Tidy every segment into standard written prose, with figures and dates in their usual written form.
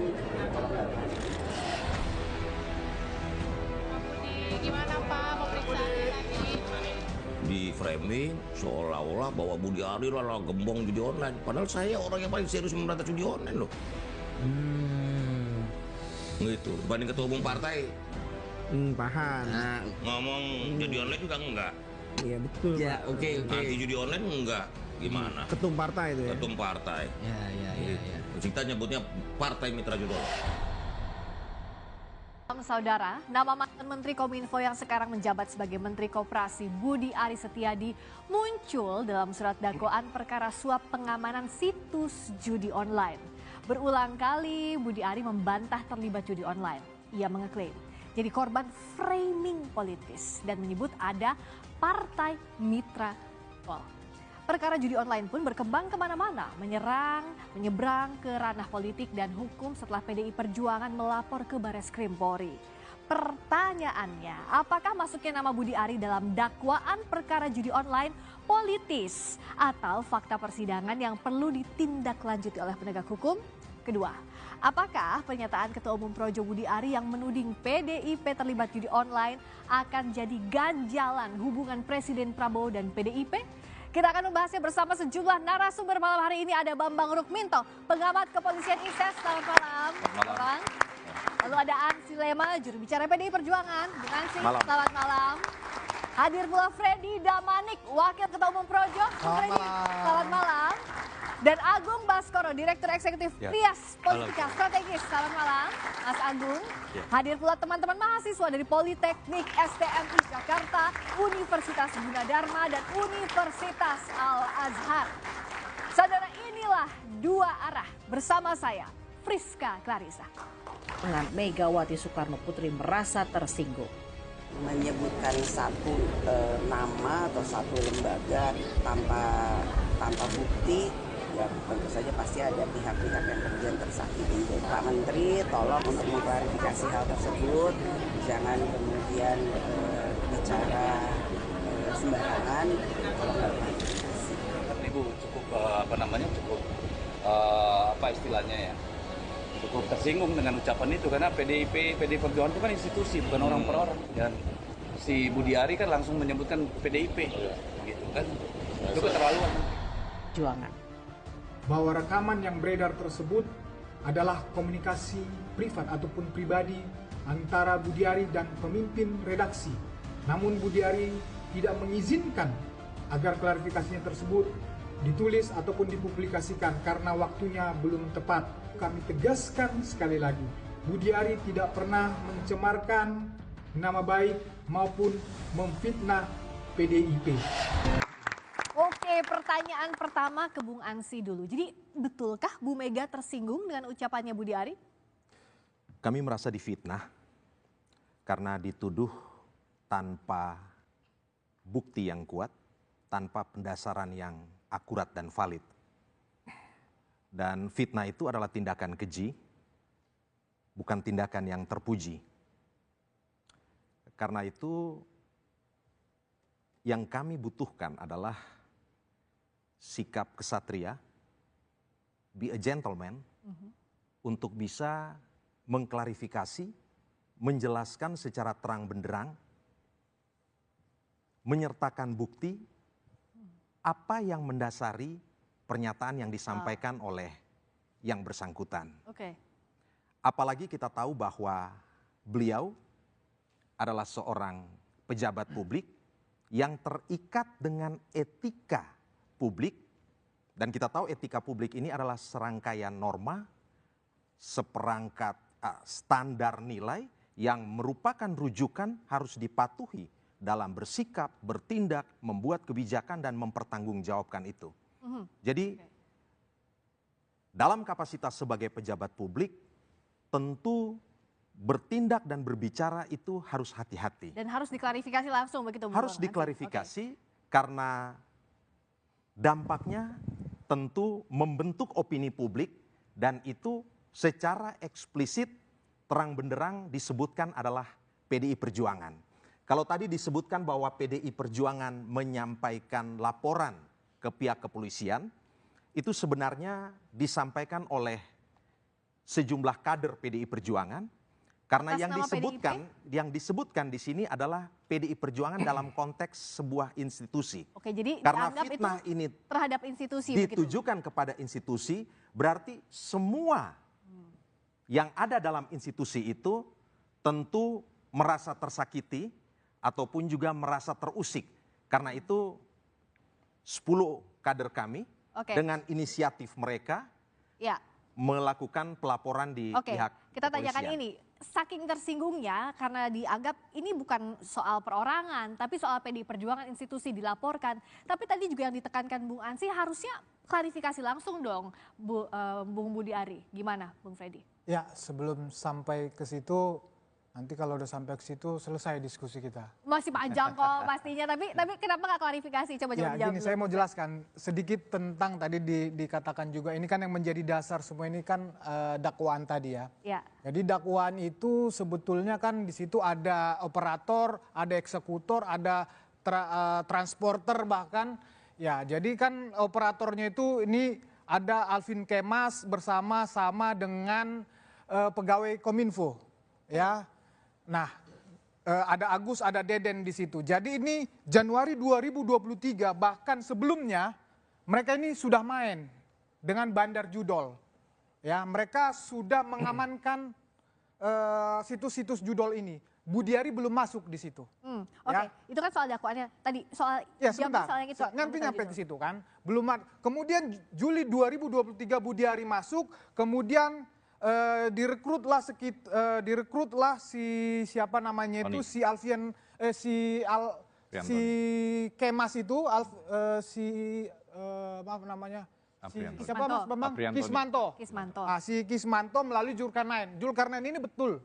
dilakukan kalau nggak berani. Gimana Pak pemeriksaannya tadi? Di framing seolah-olah bahwa Budi Ari lah gembong judi online. Padahal saya orang yang paling serius memberantas judi online loh. Gitu. Dibanding ketua umum partai. Paham. Nah, ngomong judi online juga enggak. Iya betul. Ya, Pak. oke. Anti judi online enggak. Gimana? Ketum partai itu ya. Ketum partai. Ya. Kita nyebutnya Partai Mitra Judi. Saudara, nama mantan Menteri Kominfo yang sekarang menjabat sebagai Menteri Koperasi Budi Ari Setiadi muncul dalam surat dakwaan perkara suap pengamanan situs judi online. Berulang kali Budi Ari membantah terlibat judi online. Ia mengeklaim jadi korban framing politis dan menyebut ada Partai Mitra Pol. Perkara judi online pun berkembang kemana-mana, menyeberang ke ranah politik dan hukum setelah PDI Perjuangan melapor ke Bareskrim Polri. Pertanyaannya, apakah masuknya nama Budi Ari dalam dakwaan perkara judi online politis atau fakta persidangan yang perlu ditindaklanjuti oleh penegak hukum? Kedua, apakah pernyataan Ketua Umum Projo Budi Ari yang menuding PDIP terlibat judi online akan jadi ganjalan hubungan Presiden Prabowo dan PDIP? Kita akan membahasnya bersama sejumlah narasumber malam hari ini. Ada Bambang Rukminto, pengamat kepolisian ISES. Selamat malam. Bang. Lalu ada Ansi Lema, juru bicara PDI Perjuangan. Bung Ansi, selamat malam. Hadir pula Freddy Damanik, Wakil Ketua Umum Projo. Freddy, selamat malam. Dan Agung Baskoro, Direktur Eksekutif Trias Politika Strategis. Selamat malam, Mas Agung. Hadir pula teman-teman mahasiswa dari Politeknik STMI Jakarta, Universitas Gunadarma, dan Universitas Al-Azhar. Saudara, inilah Dua Arah bersama saya, Friska Clarissa. Megawati Soekarno Putri merasa tersinggung. Menyebutkan satu nama atau satu lembaga tanpa bukti, ya tentu saja pasti ada pihak-pihak yang kemudian tersakiti. Pak Menteri, tolong untuk mengklarifikasi hal tersebut, jangan kemudian bicara sembarangan kalau nggak klarifikasi. Ibu cukup apa istilahnya ya, cukup tersinggung dengan ucapan itu karena PDI Perjuangan itu kan institusi, bukan orang per orang. Dan si Budi Ari kan langsung menyebutkan PDIP, gitu kan? Itu keterlaluan. Perjuangan. Bahwa rekaman yang beredar tersebut adalah komunikasi privat ataupun pribadi antara Budi Ari dan pemimpin redaksi. Namun Budi Ari tidak mengizinkan agar klarifikasinya tersebut ditulis ataupun dipublikasikan karena waktunya belum tepat. Kami tegaskan sekali lagi, Budi Ari tidak pernah mencemarkan nama baik maupun memfitnah PDIP. Oke, pertanyaan pertama ke Bung Ansi dulu. Jadi betulkah Bu Mega tersinggung dengan ucapannya Budi Ari? Kami merasa difitnah karena dituduh tanpa bukti yang kuat, tanpa pendasaran yang akurat dan valid. Dan fitnah itu adalah tindakan keji, bukan tindakan yang terpuji. Karena itu yang kami butuhkan adalah sikap kesatria, be a gentleman, untuk bisa mengklarifikasi, menjelaskan secara terang benderang, menyertakan bukti apa yang mendasari pernyataan yang disampaikan oleh yang bersangkutan. Apalagi kita tahu bahwa beliau adalah seorang pejabat publik yang terikat dengan etika publik, dan kita tahu etika publik ini adalah serangkaian norma, seperangkat standar nilai yang merupakan rujukan harus dipatuhi dalam bersikap, bertindak, membuat kebijakan dan mempertanggungjawabkan itu. Jadi dalam kapasitas sebagai pejabat publik tentu bertindak dan berbicara itu harus hati-hati. Dan harus diklarifikasi langsung begitu Bu? Harus diklarifikasi karena dampaknya tentu membentuk opini publik dan itu secara eksplisit terang benderang disebutkan adalah PDI Perjuangan. Kalau tadi disebutkan bahwa PDI Perjuangan menyampaikan laporan ke pihak kepolisian, itu sebenarnya disampaikan oleh sejumlah kader PDI Perjuangan karena Atas nama yang disebutkan di sini adalah PDI Perjuangan dalam konteks sebuah institusi. Oke, jadi Karena dianggap fitnah itu ini terhadap institusi begitu. ditujukan kepada institusi, berarti semua yang ada dalam institusi itu tentu merasa tersakiti ataupun juga merasa terusik. Karena itu 10 kader kami Oke. dengan inisiatif mereka Ya. melakukan pelaporan di Oke, pihak kita tanyakan kepolisian. ini. Saking tersinggungnya karena dianggap ini bukan soal perorangan, tapi soal PDI Perjuangan institusi dilaporkan. Tapi tadi juga yang ditekankan Bung Ansi harusnya klarifikasi langsung dong, Bung Budi Ari. Gimana, Bung Freddy? Ya, sebelum sampai ke situ, nanti kalau udah sampai ke situ selesai diskusi kita. Masih panjang kok pastinya, tapi kenapa nggak klarifikasi? Coba Ya, dijawab gini, dulu. saya mau jelaskan sedikit tentang tadi dikatakan juga, ini kan yang menjadi dasar semua ini kan dakwaan tadi ya. Ya. Jadi dakwaan itu sebetulnya kan di situ ada operator, ada eksekutor, ada transporter bahkan. Ya, jadi kan operatornya itu ini ada Alvin Kemas bersama-sama dengan pegawai Kominfo, ya. Nah, ada Agus, ada Deden di situ. Jadi ini Januari 2023 bahkan sebelumnya mereka ini sudah main dengan bandar judol. Ya, mereka sudah mengamankan situs-situs judol ini. Budi Ari belum masuk di situ. Oke, Ya. itu kan soal dakwaannya tadi, soal Ya jam sebentar, soal yang itu. nanti yang nyampe tadi ke situ kan. Belum ada. Kemudian Juli 2023 Budi Ari masuk, kemudian direkrutlah si siapa namanya itu, si Alfian si Kemas itu maaf namanya Aprianto. siapa Mas Bambang? Aprianto. Kismanto. Si Kismanto melalui Zulkarnain. Zulkarnain ini betul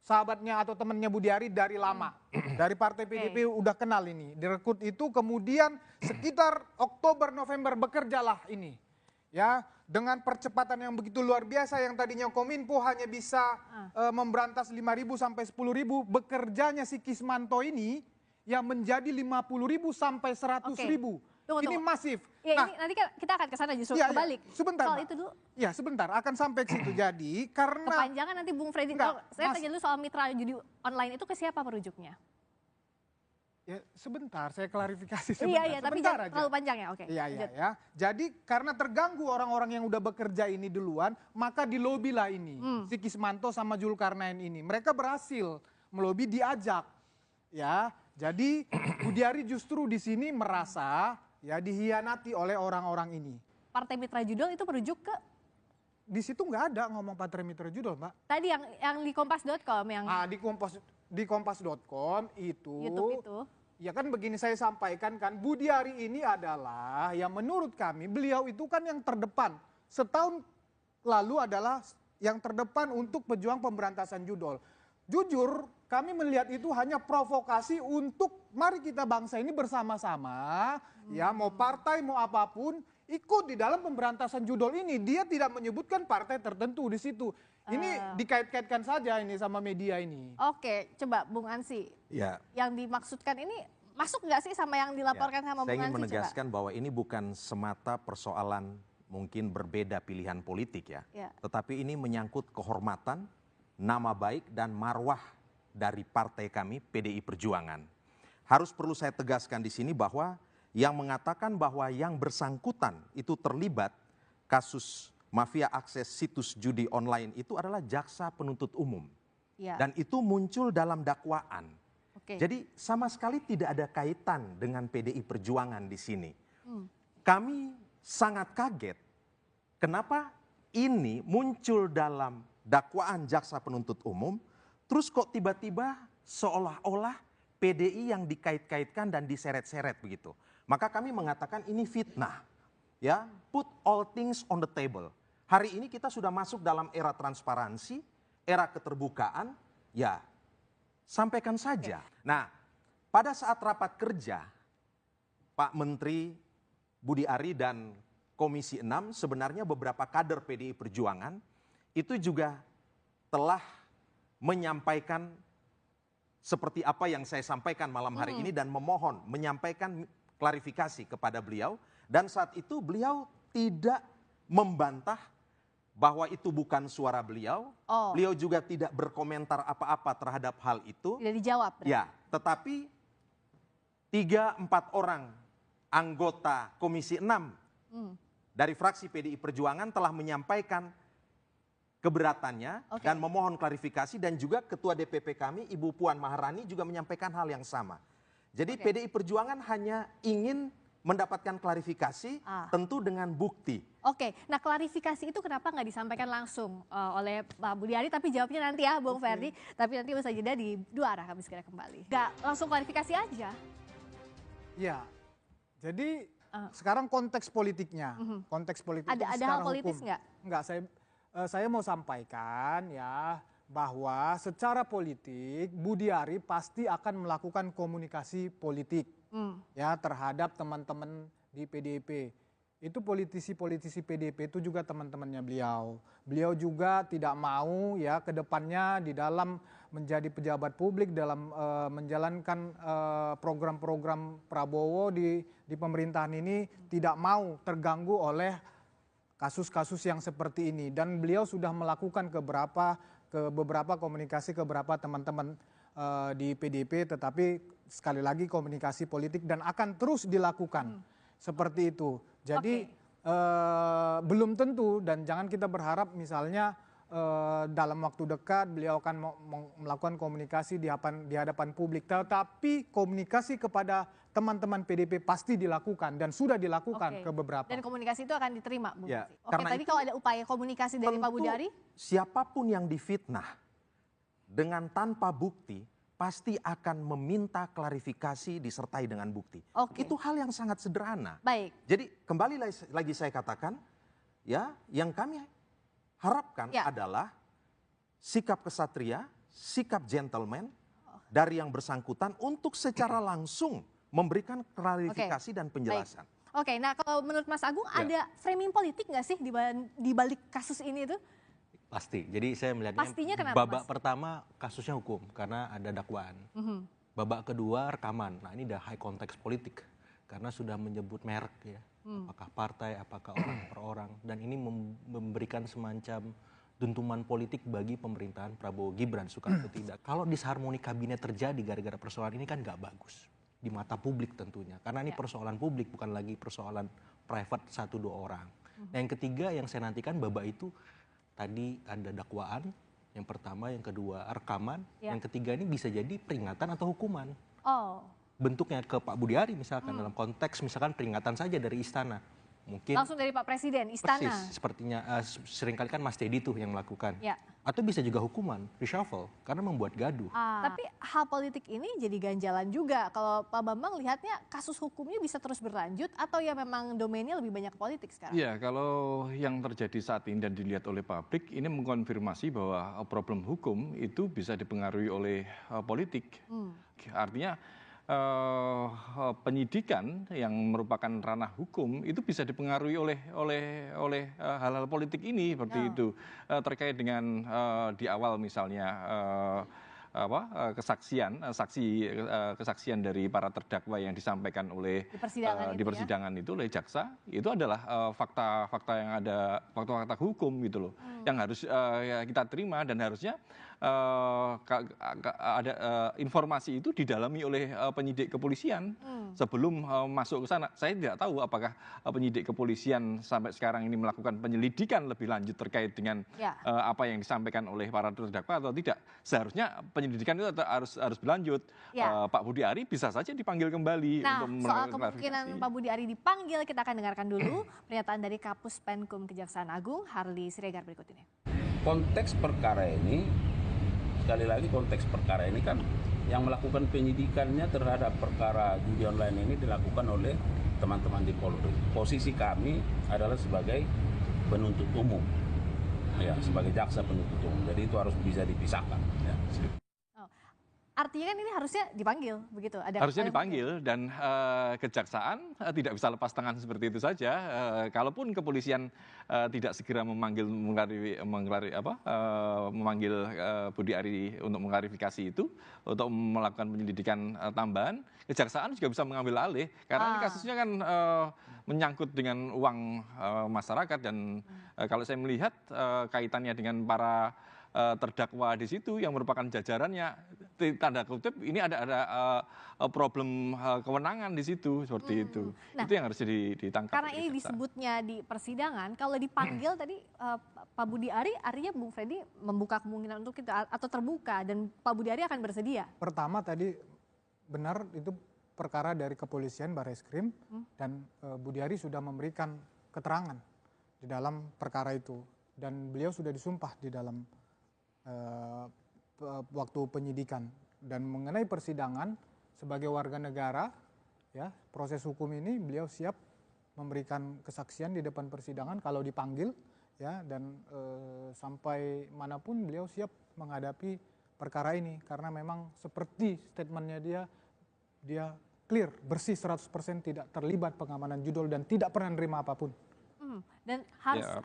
sahabatnya atau temannya Budi Ari dari lama. Dari partai PDIP udah kenal ini. Direkrut itu kemudian sekitar Oktober November bekerjalah ini. Ya, dengan percepatan yang begitu luar biasa yang tadinya Kominfo hanya bisa memberantas 5.000 sampai 10.000, bekerjanya si Kismanto ini yang menjadi 50.000 sampai 100.000. Ini masif. Ya, Nah, ini nanti kan kita akan ke sana justru Iya, kebalik. sebentar, Soal Mbak. itu dulu. Ya sebentar, akan sampai ke situ. Jadi karena Kepanjangan nanti Bung Freddy. Enggak, Saya Mas. tanya dulu soal mitra judi online itu ke siapa merujuknya? ya sebentar, saya klarifikasi sebentar. Iya, tapi Sebentar jangan aja. terlalu panjang ya. Oke. Iya, lanjut. ya. Jadi karena terganggu orang-orang yang udah bekerja ini duluan, maka dilobi lah ini. Si Kismanto sama Zulkarnain ini. Mereka berhasil melobi, diajak. Ya, jadi Budi Ari justru di sini merasa ya dihianati oleh orang-orang ini. Partai Mitra Judol itu merujuk ke Di situ nggak ada ngomong Partai Mitra Judol, Mbak. tadi yang di kompas.com yang Di kompas.com itu YouTube itu. ya kan begini saya sampaikan kan, Budi Ari ini adalah yang menurut kami beliau itu kan yang terdepan. Setahun lalu adalah yang terdepan untuk pejuang pemberantasan judol. Jujur kami melihat itu hanya provokasi untuk mari kita bangsa ini bersama-sama, ya mau partai mau apapun ikut di dalam pemberantasan judol ini. Dia tidak menyebutkan partai tertentu di situ. Ini dikait-kaitkan saja ini sama media ini. Oke, coba Bung Ansi. Ya. Yang dimaksudkan ini masuk nggak sih sama yang dilaporkan sama Saya Bung ingin Ansi? menegaskan bahwa ini bukan semata persoalan mungkin berbeda pilihan politik ya. Ya. Tetapi ini menyangkut kehormatan, nama baik dan marwah dari partai kami PDI Perjuangan. Harus perlu saya tegaskan di sini bahwa yang mengatakan bahwa yang bersangkutan itu terlibat kasus mafia akses situs judi online itu adalah jaksa penuntut umum. Ya. Dan itu muncul dalam dakwaan. Oke. Jadi sama sekali tidak ada kaitan dengan PDI Perjuangan di sini. Kami sangat kaget kenapa ini muncul dalam dakwaan jaksa penuntut umum, terus kok tiba-tiba seolah-olah PDI yang dikait-kaitkan dan diseret-seret begitu. Maka kami mengatakan ini fitnah. Ya, put all things on the table. Hari ini kita sudah masuk dalam era transparansi, era keterbukaan, ya sampaikan saja. Nah, pada saat rapat kerja, Pak Menteri Budi Ari dan Komisi 6 sebenarnya beberapa kader PDI Perjuangan itu juga telah menyampaikan seperti apa yang saya sampaikan malam hari ini dan memohon menyampaikan klarifikasi kepada beliau. Dan saat itu beliau tidak membantah bahwa itu bukan suara beliau. Oh. Beliau juga tidak berkomentar apa-apa terhadap hal itu. Tidak dijawab. Berarti. Ya, tetapi 3-4 orang anggota Komisi 6 dari fraksi PDI Perjuangan telah menyampaikan keberatannya dan memohon klarifikasi, dan juga Ketua DPP kami Ibu Puan Maharani juga menyampaikan hal yang sama. Jadi PDI Perjuangan hanya ingin mendapatkan klarifikasi tentu dengan bukti. Oke, nah klarifikasi itu kenapa nggak disampaikan langsung oleh Pak Budi Ari, tapi jawabnya nanti ya Bung Ferdi, tapi nanti usai jeda di Dua Arah kami segera kembali. Nggak langsung klarifikasi aja. Ya, jadi sekarang konteks politiknya, konteks politik Ada hal politis nggak? Nggak, saya mau sampaikan ya bahwa secara politik Budi Ari pasti akan melakukan komunikasi politik ya terhadap teman-teman di PDIP. Itu politisi-politisi PDIP itu juga teman-temannya beliau. Beliau juga tidak mau ya ke depannya di dalam menjadi pejabat publik, dalam menjalankan program-program Prabowo di pemerintahan ini tidak mau terganggu oleh kasus-kasus yang seperti ini. Dan beliau sudah melakukan beberapa komunikasi ke beberapa teman-teman di PDIP, tetapi sekali lagi komunikasi politik dan akan terus dilakukan seperti itu. Jadi belum tentu, dan jangan kita berharap misalnya dalam waktu dekat beliau akan melakukan komunikasi di hadapan publik, tetapi komunikasi kepada teman-teman PDIP pasti dilakukan dan sudah dilakukan ke beberapa. Dan komunikasi itu akan diterima, Bu. Ya, Oke, karena tadi kalau ada upaya komunikasi dari Pak Budi Ari? Siapapun yang difitnah dengan tanpa bukti pasti akan meminta klarifikasi disertai dengan bukti. Itu hal yang sangat sederhana. Baik. Jadi kembali lagi saya katakan, ya, yang kami harapkan adalah sikap kesatria, sikap gentleman dari yang bersangkutan untuk secara langsung memberikan klarifikasi dan penjelasan. Oke, nah kalau menurut Mas Agung ada framing politik nggak sih di balik kasus ini itu? Pasti. Jadi saya melihatnya babak pertama kasusnya hukum karena ada dakwaan. Babak kedua rekaman. Nah, ini udah high konteks politik karena sudah menyebut merek ya. Apakah partai, apakah orang per orang, dan ini memberikan semacam dentuman politik bagi pemerintahan Prabowo Gibran, suka atau tidak. Kalau disharmoni kabinet terjadi gara-gara persoalan ini kan nggak bagus di mata publik tentunya, karena ini persoalan publik bukan lagi persoalan private 1-2 orang. Nah, yang ketiga yang saya nantikan babak itu tadi ada dakwaan, yang pertama, yang kedua rekaman, yang ketiga ini bisa jadi peringatan atau hukuman. Bentuknya ke Pak Budi Ari misalkan dalam konteks misalkan peringatan saja dari istana. Mungkin langsung dari Pak Presiden, istana. Persis, sepertinya seringkali kan Mas Teddy tuh yang melakukan. Atau bisa juga hukuman, reshuffle, karena membuat gaduh. Tapi hal politik ini jadi ganjalan juga. Kalau Pak Bambang lihatnya kasus hukumnya bisa terus berlanjut atau ya memang domainnya lebih banyak politik sekarang? Iya, kalau yang terjadi saat ini dan dilihat oleh publik, ini mengkonfirmasi bahwa problem hukum itu bisa dipengaruhi oleh politik. Artinya penyidikan yang merupakan ranah hukum itu bisa dipengaruhi oleh hal-hal politik ini seperti itu, terkait dengan di awal misalnya kesaksian dari para terdakwa yang disampaikan oleh di persidangan itu oleh jaksa, itu adalah fakta-fakta yang ada, fakta-fakta hukum gitu loh, yang harus kita terima, dan harusnya ada informasi itu didalami oleh penyidik kepolisian sebelum masuk ke sana. Saya tidak tahu apakah penyidik kepolisian sampai sekarang ini melakukan penyelidikan lebih lanjut terkait dengan apa yang disampaikan oleh para terdakwa atau tidak. Seharusnya penyelidikan itu harus berlanjut. Pak Budi Ari bisa saja dipanggil kembali. Nah, untuk soal kemungkinan Pak Budi Ari dipanggil, kita akan dengarkan dulu pernyataan dari Kapus Penkum Kejaksaan Agung, Harli Siregar, berikut ini. Konteks perkara ini, sekali lagi konteks perkara ini kan yang melakukan penyidikannya terhadap perkara judi online ini dilakukan oleh teman-teman di Polri. Posisi kami adalah sebagai penuntut umum, ya, sebagai jaksa penuntut umum. Jadi itu harus bisa dipisahkan. Ya. artinya kan ini harusnya dipanggil begitu. Harusnya dipanggil dan kejaksaan tidak bisa lepas tangan seperti itu saja. Kalaupun kepolisian tidak segera memanggil memanggil Budi Ari untuk mengklarifikasi itu, untuk melakukan penyelidikan tambahan, kejaksaan juga bisa mengambil alih karena ini kasusnya kan menyangkut dengan uang masyarakat dan kalau saya melihat kaitannya dengan para terdakwa di situ yang merupakan jajarannya, tanda kutip ini ada problem kewenangan di situ seperti itu. Nah, itu yang harus ditangkap. Karena ini disebutnya di persidangan, kalau dipanggil tadi Pak Budi Ari, artinya Bung Freddy membuka kemungkinan untuk itu atau terbuka dan Pak Budi Ari akan bersedia. Pertama tadi benar itu perkara dari kepolisian Barreskrim dan Budi Ari sudah memberikan keterangan di dalam perkara itu dan beliau sudah disumpah di dalam waktu penyidikan. Dan mengenai persidangan sebagai warga negara, ya proses hukum ini beliau siap memberikan kesaksian di depan persidangan kalau dipanggil, ya dan sampai manapun beliau siap menghadapi perkara ini karena memang seperti statementnya dia clear, bersih 100% tidak terlibat pengamanan judul dan tidak pernah menerima apapun. Dan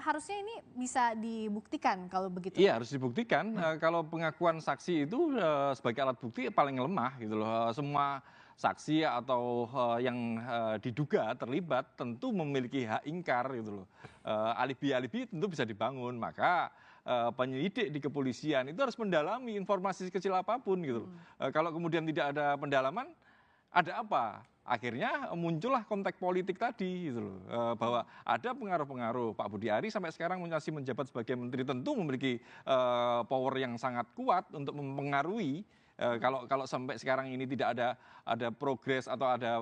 harusnya ini bisa dibuktikan kalau begitu. Iya, harus dibuktikan. Kalau pengakuan saksi itu sebagai alat bukti paling lemah gitu loh. Semua saksi atau yang diduga terlibat tentu memiliki hak ingkar gitu loh. Alibi-alibi tentu bisa dibangun, maka penyelidik di kepolisian itu harus mendalami informasi sekecil apapun gitu loh. Kalau kemudian tidak ada pendalaman, ada apa? Akhirnya muncullah konteks politik tadi gitu loh, bahwa ada pengaruh-pengaruh. Pak Budi Ari sampai sekarang masih menjabat sebagai menteri tentu memiliki power yang sangat kuat untuk mempengaruhi. Kalau sampai sekarang ini tidak ada progres atau ada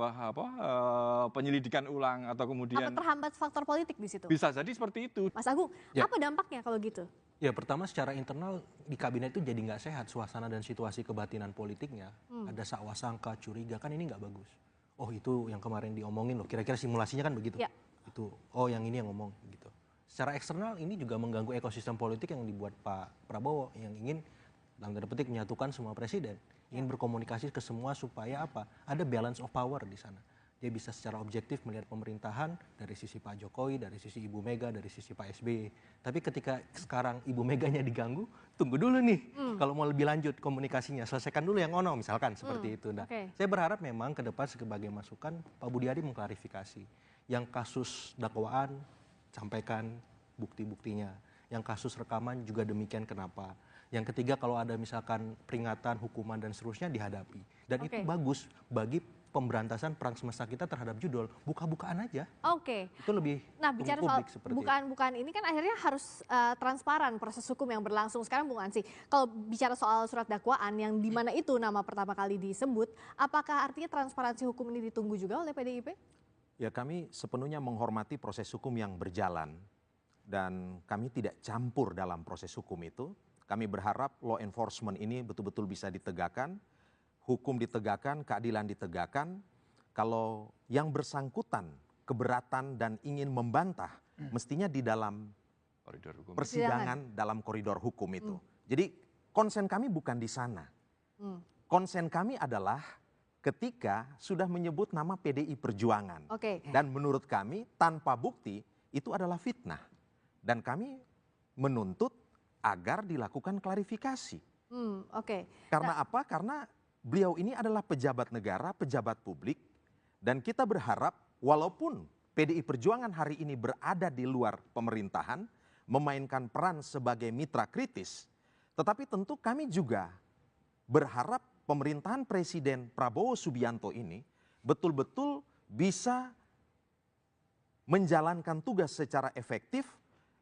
penyelidikan ulang atau kemudian atau terhambat faktor politik di situ. Bisa jadi seperti itu. Mas Agung, apa dampaknya kalau gitu? Ya pertama secara internal di kabinet itu jadi nggak sehat suasana dan situasi kebatinan politiknya. Ada sakwa sangka, curiga, kan ini nggak bagus. Oh itu yang kemarin diomongin loh, kira-kira simulasinya kan begitu. Ya. Itu, oh yang ini yang ngomong gitu. Secara eksternal ini juga mengganggu ekosistem politik yang dibuat Pak Prabowo yang ingin dalam tanda petik menyatukan semua presiden. Ingin berkomunikasi ke semua supaya apa? Ada balance of power di sana. Dia bisa secara objektif melihat pemerintahan dari sisi Pak Jokowi, dari sisi Ibu Mega, dari sisi Pak SBY. Tapi ketika sekarang Ibu Meganya diganggu, tunggu dulu nih. Kalau mau lebih lanjut komunikasinya, selesaikan dulu yang ono misalkan seperti itu. Nah, saya berharap memang ke depan sebagai masukan Pak Budi Ari mengklarifikasi. Yang kasus dakwaan, sampaikan bukti-buktinya. Yang kasus rekaman juga demikian kenapa. Yang ketiga kalau ada misalkan peringatan, hukuman dan seterusnya dihadapi. Dan itu bagus bagi pemberantasan perang semesta kita terhadap judul, buka-bukaan aja. Itu lebih bicara soal bukaan-bukaan ini kan akhirnya harus transparan proses hukum yang berlangsung. Sekarang Bung Ansy, kalau bicara soal surat dakwaan yang di mana itu nama pertama kali disebut, apakah artinya transparansi hukum ini ditunggu juga oleh PDIP? Ya kami sepenuhnya menghormati proses hukum yang berjalan dan kami tidak campur dalam proses hukum itu. Kami berharap law enforcement ini betul-betul bisa ditegakkan, hukum ditegakkan, keadilan ditegakkan. Kalau yang bersangkutan keberatan dan ingin membantah, mestinya di dalam koridor hukum. Persidangan dalam koridor hukum itu. Jadi konsen kami bukan di sana. Konsen kami adalah ketika sudah menyebut nama PDI Perjuangan. Dan menurut kami tanpa bukti itu adalah fitnah. Dan kami menuntut agar dilakukan klarifikasi. Karena apa? Karena beliau ini adalah pejabat negara, pejabat publik, dan kita berharap walaupun PDI Perjuangan hari ini berada di luar pemerintahan, memainkan peran sebagai mitra kritis, tetapi tentu kami juga berharap pemerintahan Presiden Prabowo Subianto ini betul-betul bisa menjalankan tugas secara efektif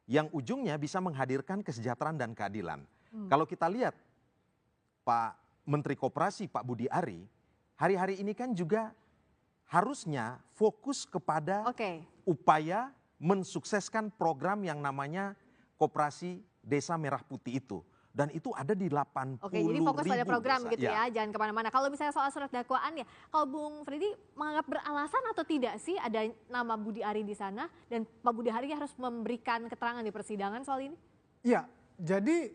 yang ujungnya bisa menghadirkan kesejahteraan dan keadilan. Kalau kita lihat Pak Menteri Koperasi Pak Budi Ari, hari-hari ini kan juga harusnya fokus kepada upaya mensukseskan program yang namanya Koperasi Desa Merah Putih itu. Dan itu ada di 80 jadi fokus pada program desa. gitu ya, jangan kemana-mana. Kalau misalnya soal surat dakwaan ya, kalau Bung Freddy menganggap beralasan atau tidak sih ada nama Budi Ari di sana dan Pak Budi Ari harus memberikan keterangan di persidangan soal ini? Iya, jadi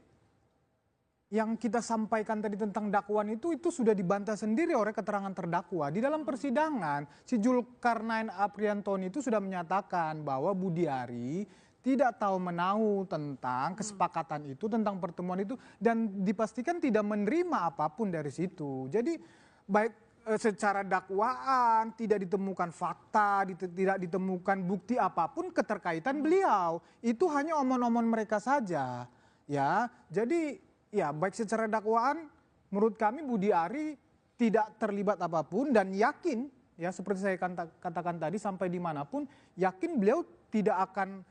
yang kita sampaikan tadi tentang dakwaan itu sudah dibantah sendiri oleh keterangan terdakwa. Di dalam persidangan, si Zulkarnain Apriantoni itu sudah menyatakan bahwa Budiari tidak tahu menahu tentang kesepakatan itu, tentang pertemuan itu, dan dipastikan tidak menerima apapun dari situ. Jadi baik secara dakwaan tidak ditemukan fakta, tidak ditemukan bukti apapun keterkaitan beliau. Itu hanya omon-omon mereka saja. Ya, jadi ya baik secara dakwaan menurut kami Budiari tidak terlibat apapun dan yakin ya seperti saya katakan tadi sampai dimanapun yakin beliau tidak akan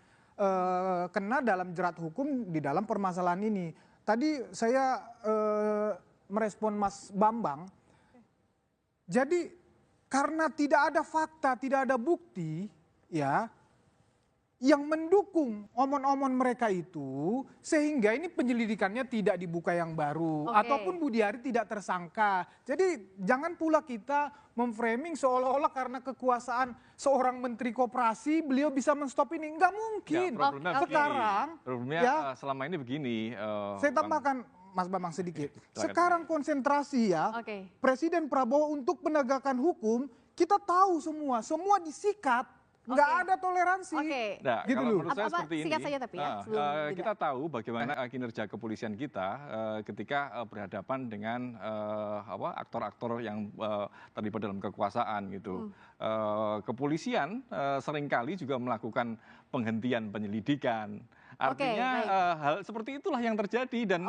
kena dalam jerat hukum di dalam permasalahan ini. Tadi saya merespon Mas Bambang. Jadi karena tidak ada fakta, tidak ada bukti ya yang mendukung omon-omon mereka itu sehingga ini penyelidikannya tidak dibuka yang baru ataupun Budiari tidak tersangka. Jadi jangan pula kita memframing seolah-olah karena kekuasaan seorang menteri koperasi beliau bisa menstop ini. Enggak mungkin. Ya, sekarang ya selama ini begini. Saya tambahkan Mas Bambang sedikit. Sekarang konsentrasi ya Presiden Prabowo untuk penegakan hukum kita tahu semua disikat. Nggak ada toleransi. Nah, gitu kalau menurut saya seperti ini. Saja tapi ya, kita tahu bagaimana kinerja kepolisian kita ketika berhadapan dengan aktor-aktor yang terlibat dalam kekuasaan gitu. Kepolisian seringkali juga melakukan penghentian penyelidikan. Artinya hal seperti itulah yang terjadi dan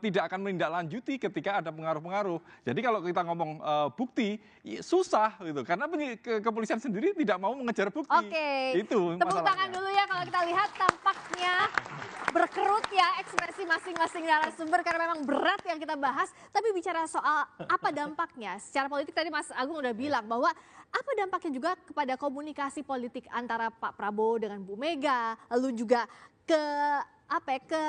tidak akan menindaklanjuti ketika ada pengaruh-pengaruh. Jadi kalau kita ngomong bukti susah gitu karena kepolisian sendiri tidak mau mengejar bukti. Itu tepuk tangan dulu ya kalau kita lihat tampaknya berkerut ya ekspresi masing-masing narasumber karena memang berat yang kita bahas. Tapi bicara soal apa dampaknya secara politik tadi Mas Agung udah bilang bahwa apa dampaknya juga kepada komunikasi politik antara Pak Prabowo dengan Bu Mega, lalu juga ke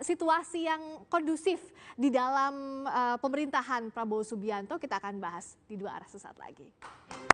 situasi yang kondusif di dalam pemerintahan Prabowo Subianto. Kita akan bahas di dua arah sesaat lagi.